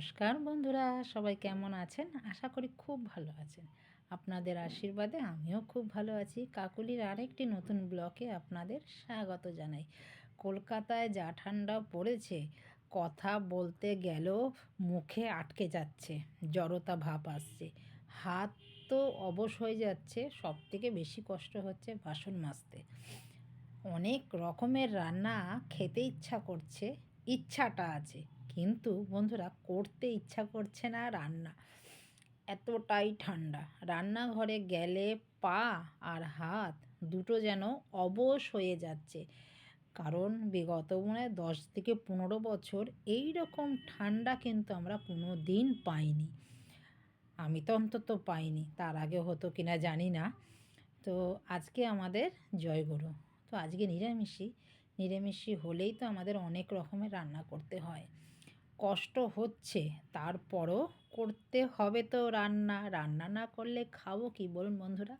নমস্কার বন্ধুরা, সবাই কেমন আছেন? আশা করি খুব ভালো আছেন। আপনাদের আশীর্বাদে আমিও খুব ভালো আছি। কাকুলির আরেকটি নতুন ব্লগে আপনাদের স্বাগত জানাই। কলকাতায় যা ঠান্ডা পড়েছে, কথা বলতে গেলেও মুখে আটকে যাচ্ছে, জড়তা ভাব আসছে, হাত তো অবশ হয়ে যাচ্ছে। সবথেকে বেশি কষ্ট হচ্ছে বাসন মাজতে। অনেক রকমের রান্না খেতে ইচ্ছা করছে, ইচ্ছাটা আছে, কিন্তু বন্ধুরা করতে ইচ্ছা করছে না রান্না। এতটাই ঠান্ডা, রান্নাঘরে গেলে পা আর হাত দুটো যেন অবশ হয়ে যাচ্ছে। কারণ বিগত মনে হয় 10 থেকে 15 বছর এই রকম ঠান্ডা কিন্তু আমরা কোনো দিন পাইনি। আমি তো অন্তত পাইনি, তার আগে হতো কিনা জানি না। তো আজকে আমাদের জয়গুরু, তো আজকে নিরামিষই হলেই তো আমাদের অনেক রকমের রান্না করতে হয়। কষ্ট হচ্ছে, তারপরও করতে হবে তো রান্না। রান্না না করলে খাবো কি বলুন বন্ধুরা?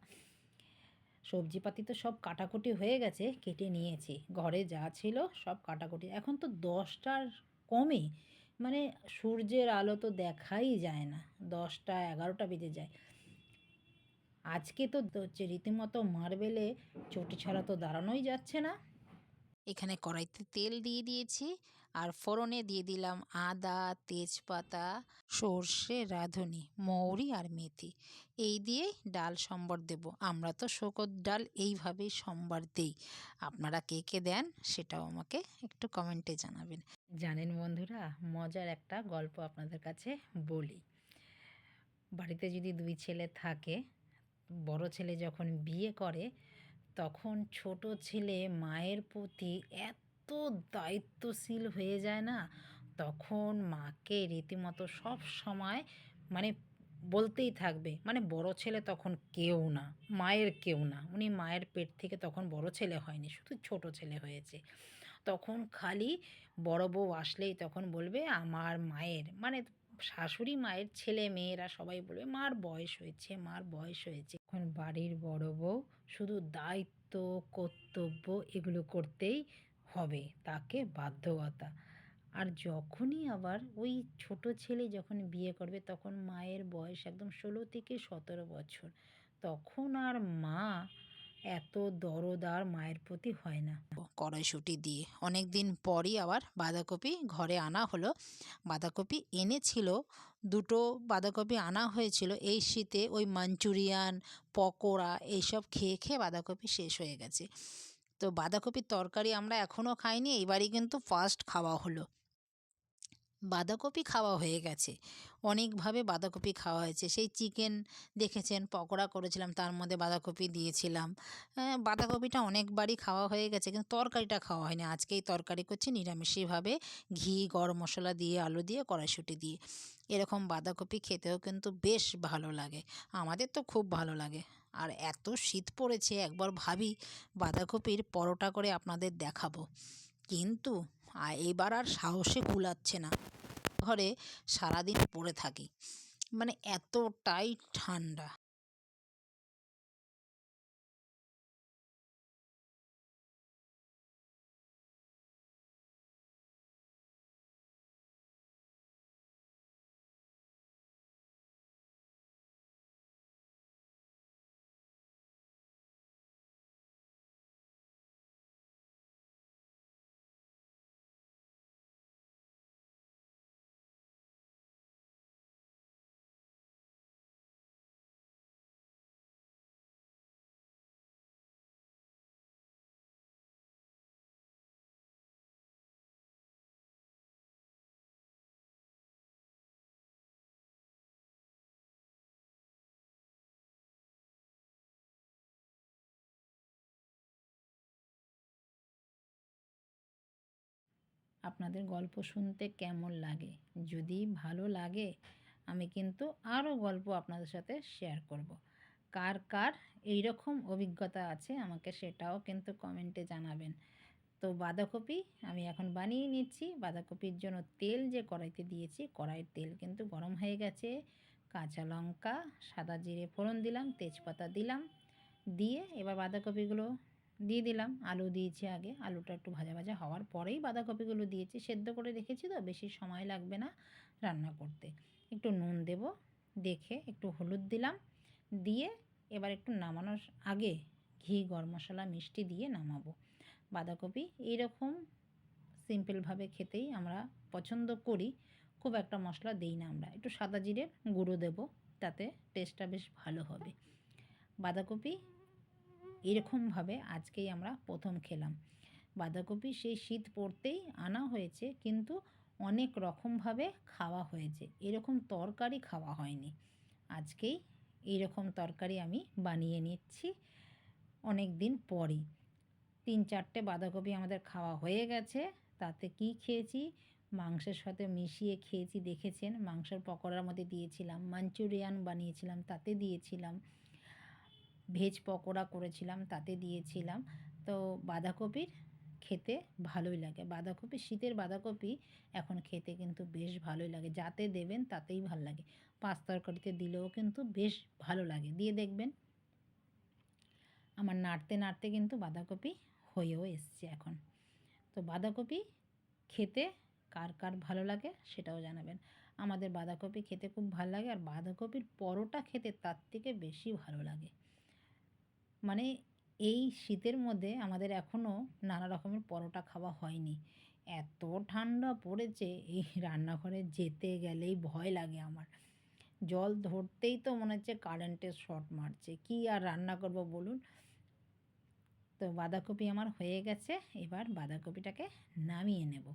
সবজিপাতি তো সব কাটাকুটি হয়ে গেছে, কেটে নিয়েছি। ঘরে যা ছিল সব কাটাকুটি। এখন তো 10টার কমে, মানে সূর্যের আলো তো দেখাই যায় না, 10টা 11টা বেজে যায়। আজকে তো হচ্ছে রীতিমতো মার্বেলে চটি ছাড়া তো দাঁড়ানোই যাচ্ছে না। এখানে কড়াইতে তেল দিয়ে দিয়েছি, আর ফোড়নে দিয়ে দিলাম আদা, তেজপাতা, সর্ষে, রাঁধুনি, মৌরি আর মেথি। এই দিয়েই ডাল সম্বর দেব। আমরা তো শোকত ডাল এইভাবেই সম্বর দেই। আপনারা কে কে দেন সেটাও আমাকে একটু কমেন্টে জানাবেন। জানেন বন্ধুরা, মজার একটা গল্প আপনাদের কাছে বলি। বাড়িতে যদি 2 ছেলে থাকে, বড় ছেলে যখন বিয়ে করে, তখন ছোট ছেলে মায়ের প্রতি এত দায়িত্বশীল হয়ে যায় না, তখন মাকে রীতিমতো সব সময় মানে বলতেই থাকবে। মানে বড় ছেলে তখন কেউ না, মায়ের কেউ না, উনি মায়ের পেট থেকে তখন বড় ছেলে হয়নি, শুধু ছোট ছেলে হয়েছে। তখন খালি বড় বউ আসলেই তখন বলবে আমার মায়ের, মানে শাশুড়ি মায়ের ছেলে মেয়েরা সবাই বলবে মার বয়স হয়েছে, মার বয়স হয়েছে। এখন বাড়ির বড় বউ শুধু দায়িত্ব, কর্তব্য এগুলো করতেই হবে, তাকে বাধ্যকতা। আর যখনই আবার ওই ছোট ছেলে যখন বিয়ে করবে, তখন মায়ের বয়স একদম 16 থেকে 17 বছর। তখন আর মা এত দরদ আর মায়ের প্রতি হয় না। কড়াইশুঁটি দিয়ে অনেক দিন পরই আবার বাঁধাকপি ঘরে আনা হলো। বাঁধাকপি এনেছিল, 2টো বাঁধাকপি আনা হয়েছিল এই শীতে। ওই মাঞ্চুরিয়ান, পকোড়া এইসব খেয়ে খেয়ে বাঁধাকপি শেষ হয়ে গেছে। তো বাঁধাকপির তরকারি আমরা এখনও খাইনি, এইবারই কিন্তু ফার্স্ট খাওয়া হলো। বাঁধাকপি খাওয়া হয়ে গেছে, অনেকভাবে বাঁধাকপি খাওয়া হয়েছে। সেই চিকেন দেখেছেন, পকোড়া করেছিলাম, তার মধ্যে বাঁধাকপি দিয়েছিলাম। বাঁধাকপিটা অনেকবারই খাওয়া হয়ে গেছে, কিন্তু তরকারিটা খাওয়া হয়নি। আজকেই তরকারি করছি নিরামিষভাবে, ঘি, গরম মশলা দিয়ে, আলু দিয়ে, কড়াইশুঁটি দিয়ে। এরকম বাঁধাকপি খেতেও কিন্তু বেশ ভালো লাগে, আমাদের তো খুব ভালো লাগে। আর এত শীত পড়েছে, একবার ভাবি বাঁধাকপির পরোটা করে আপনাদের দেখাবো, কিন্তু এবার আর সাহসে কুলাচ্ছে না। ঘরে সারাদিন পড়ে থাকি, মানে এতটাই ঠান্ডা। আপনাদের গল্প শুনতে কেমন লাগে? যদি ভালো লাগে, আমি কিন্তু আরও গল্প আপনাদের সাথে শেয়ার করব। কার কার এই রকম অভিজ্ঞতা আছে আমাকে সেটাও কিন্তু কমেন্টে জানাবেন। তো বাঁধাকপি আমি এখন বানিয়ে নিচ্ছি। বাঁধাকপির জন্য তেল যে কড়াইতে দিয়েছি, কড়াইয়ের তেল কিন্তু গরম হয়ে গেছে। কাঁচা লঙ্কা, সাদা জিরে ফোড়ন দিলাম, তেজপাতা দিলাম, দিয়ে এবার বাঁধাকপিগুলো দিয়ে দিলাম। আলু দিয়েছি আগে, আলুটা একটু ভাজা ভাজা হওয়ার পরেই বাঁধাকপিগুলো দিয়েছি। সেদ্ধ করে রেখেছি তো, বেশি সময় লাগবে না। রান্না করতে। একটু নুন দেব, দেখে একটু হলুদ দিলাম, দিয়ে এবার একটু নামানোর আগে ঘি, গরম মশলা, মিষ্টি দিয়ে নামাবো। বাঁধাকপি এইরকম সিম্পলভাবে খেতেই আমরা পছন্দ করি, খুব একটা মশলা দিই না আমরা। একটু সাদা জিরের গুঁড়ো দেবো, তাতে টেস্টটা বেশ ভালো হবে। বাঁধাকপি এরকমভাবে আজকেই আমরা প্রথম খেলাম। বাঁধাকপি সেই শীত পড়তেই আনা হয়েছে, কিন্তু অনেক রকমভাবে খাওয়া হয়েছে, এরকম তরকারি খাওয়া হয়নি। আজকেই এইরকম তরকারি আমি বানিয়ে নিচ্ছি অনেক দিন পরই। 3-4টে বাঁধাকপি আমাদের খাওয়া হয়ে গেছে। তাতে কি খেয়েছি, মাংসের সাথে মিশিয়ে খেয়েছি, দেখেছেন। মাংসের পকোড়ার মধ্যে দিয়েছিলাম, মাঞ্চুরিয়ান বানিয়েছিলাম তাতে দিয়েছিলাম, ভেজ পকোড়া করেছিলাম তাতে দিয়েছিলাম। তো বাঁধাকপির খেতে ভালোই লাগে। বাঁধাকপি, শীতের বাঁধাকপি এখন খেতে কিন্তু বেশ ভালোই লাগে, যাতে দেবেন তাতেই ভাল লাগে। পাঁচ তরকারিতে দিলেও কিন্তু বেশ ভালো লাগে। দিয়ে দেখবেন আমার নাড়তে নাড়তে কিন্তু বাঁধাকপি হয়েও এসছে এখন। তো বাঁধাকপি খেতে কার কার ভালো লাগে সেটাও জানাবেন। আমাদের বাঁধাকপি খেতে খুব ভালো লাগে, আর বাঁধাকপির পরোটা খেতে তার থেকে বেশি ভালো লাগে। মানে এই শীতের মধ্যে আমাদের এখনও নানা রকমের পরোটা খাওয়া হয়নি। এত ঠান্ডা পড়েছে, এই রান্নাঘরে যেতে গেলেই ভয় লাগে আমার। জল ধরতেই তো মনে হচ্ছে কারেন্টের শর্ট মারছে। কী আর রান্না করব বলুন? তো বাঁধাকপি আমার হয়ে গেছে, এবার বাঁধাকপিটাকে নামিয়ে নেব।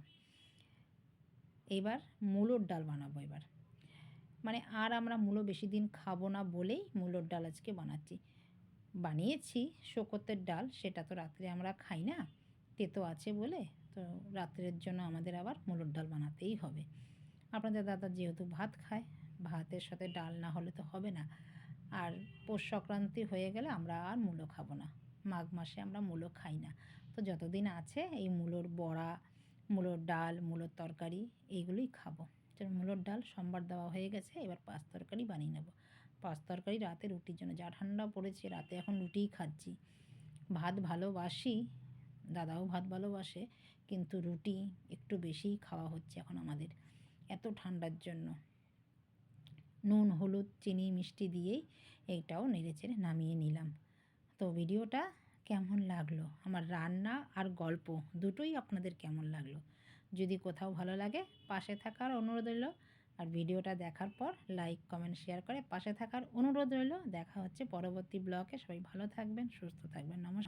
এবার মূলোর ডাল বানাবো এবার। মানে আর আমরা মূলো বেশি দিন খাবো না বলেই মূলোর ডাল আজকে বানাচ্ছি। বানিয়েছি শোকতের ডাল, সেটা তো রাত্রে আমরা খাই না, তেতো আছে বলে। তো রাত্রের জন্য আমাদের আবার মূলোর ডাল বানাতেই হবে। আপনাদের দাদা যেহেতু ভাত খায়, ভাতের সাথে ডাল না হলে তো হবে না। আর পৌষ সংক্রান্তি হয়ে গেলে আমরা আর মূলো খাবো না। মাঘ মাসে আমরা মূলো খাই না। তো যতদিন আছে এই মূলোর বড়া, মূলোর ডাল, মূলোর তরকারি এইগুলোই খাবো। তো মূলোর ডাল সোমবার দেওয়া হয়ে গেছে, এবার পাঁচ তরকারি বানিয়ে নেব। পাঁচ তরকারি রাতে রুটির জন্য, যা ঠান্ডা পড়েছে রাতে এখন রুটিই খাচ্ছি। ভাত ভালোবাসি, দাদাও ভাত ভালোবাসে, কিন্তু রুটি একটু বেশিই খাওয়া হচ্ছে এখন আমাদের এত ঠান্ডার জন্য। নুন, হলুদ, চিনি, মিষ্টি দিয়েই এইটাও নেড়েচেড়ে নামিয়ে নিলাম। তো ভিডিওটা কেমন লাগলো, আমার রান্না আর গল্প দুটোই আপনাদের কেমন লাগলো? যদি কোথাও ভালো লাগে পাশে থাকার অনুরোধ রইল, আর ভিডিওটা দেখার পর লাইক, কমেন্ট, শেয়ার করে পাশে থাকার অনুরোধ রইল। দেখা হচ্ছে পরবর্তী ব্লগে। সবাই ভালো থাকবেন, সুস্থ থাকবেন। নমস্কার।